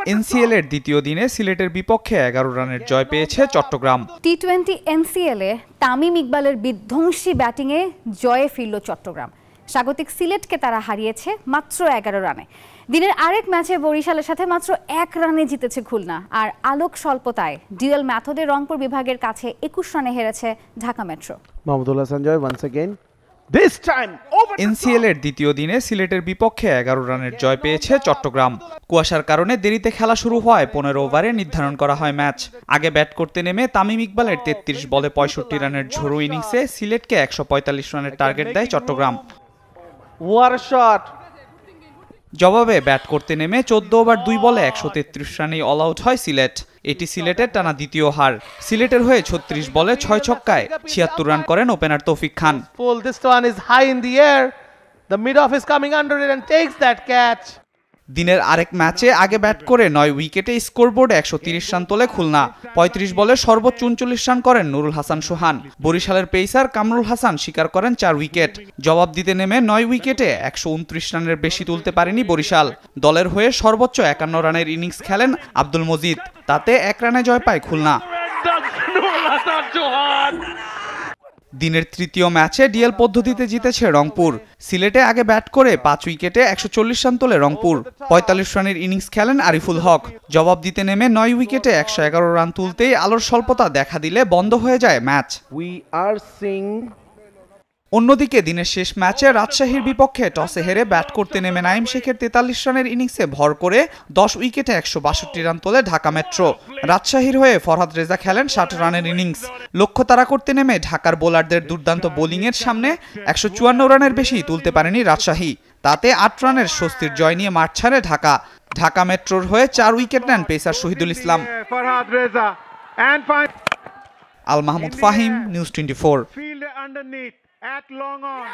NCL এর দ্বিতীয় দিনে সিলেটের বিপক্ষে 11 রানের জয় পেয়েছে চট্টগ্রাম। টি-20 এনসিএল এ তামিম ইকবালের বিধ্বংসী ব্যাটিংয়ে জয়ে ফিরল চট্টগ্রাম। স্বাগতিক সিলেটকে তারা হারিয়েছে মাত্র 11 রানে। দিনের আরেক ম্যাচে বরিশালের সাথে মাত্র 1 রানে জিতেছে খুলনা। আর আলোক স্বল্পতায় ডুয়েল মেথডে রংপুর বিভাগের কাছে 21 রানে হেরেছে Dhaka metro. Mahmudullah Sanjay once again. NCL এর দ্বিতীয় দিনে সিলেটের বিপক্ষে 11 রানের জয় পেয়েছে চট্টগ্রাম। কুয়াশার কারণে দেরিতে খেলা শুরু হওয়ায় 15 ওভারে নির্ধারণ করা হয় ম্যাচ। আগে ব্যাট করতে নেমে তামিম ইকবালের 33 বলে 65 রানের ঝোড়ো ইনিংসে সিলেটকে 145 রানের টার্গেট দেয় চট্টগ্রাম। জবাবে ব্যাট করতে নেমে 14 ওভার 2 বলে 133 রানেই অল আউট হয় সিলেট। এটি সিলেটের টানা দ্বিতীয় হার। সিলেটের হয়ে 36 বলে 6 ছক্কায় 76 রান করেন ওপেনার তৌফিক খান। দিনের আরেক ম্যাচে আগে ব্যাট করে 9 উইকেটে স্কোরবোর্ডে 130 রান তোলে খুলনা। 35 বলে সর্বোচ্চ 39 রান করেন নুরুল হাসান সোহান। বরিশালের পেসার কামরুল হাসান শিকার করেন 4 উইকেট। জবাব দিতে নেমে 9 উইকেটে 129 রানের বেশি তুলতে পারেনি বরিশাল। দলের হয়ে সর্বোচ্চ 51 রানের ইনিংস খেলেন আব্দুল মজিদ। তাতে 1 রানে জয় পায় খুলনা। দিনের তৃতীয় ম্যাচে ডিএল পদ্ধতিতে জিতেছে রংপুর। সিলেটে আগে ব্যাট করে 5 উইকেটে 140 রান তোলে রংপুর। 45 রানের ইনিংস খেলেন আরিফুল হক। জবাব দিতে নেমে 9 উইকেটে 111 রান তুলতেই আলোর স্বল্পতা দেখা দিলে বন্ধ হয়ে যায় ম্যাচ। অন্যদিকে দিনের শেষ ম্যাচে রাজশাহীর বিপক্ষে টসে হেরে ব্যাট করতে নেমে নাইম শেখের 43 রানের ইনিংসে ভর করে 10 উইকেটে 162 রান তোলে ঢাকা মেট্রো। রাজশাহীর হয়ে ফরহাদ রেজা খেলেন 60 রানের ইনিংস। লক্ষ্য তাড়া করতে নেমে ঢাকার বোলারদের দুর্দান্ত বোলিংয়ের সামনে 154 রানের বেশি তুলতে পারেনি রাজশাহী। তাতে 8 রানের স্বস্তির জয় নিয়ে মাঠ ছাড়ে ঢাকা। ঢাকা মেট্রোর হয়ে 4 উইকেট নেন pacer Shahidul Islam. Al Mahmud Fahim, news 24। At long on.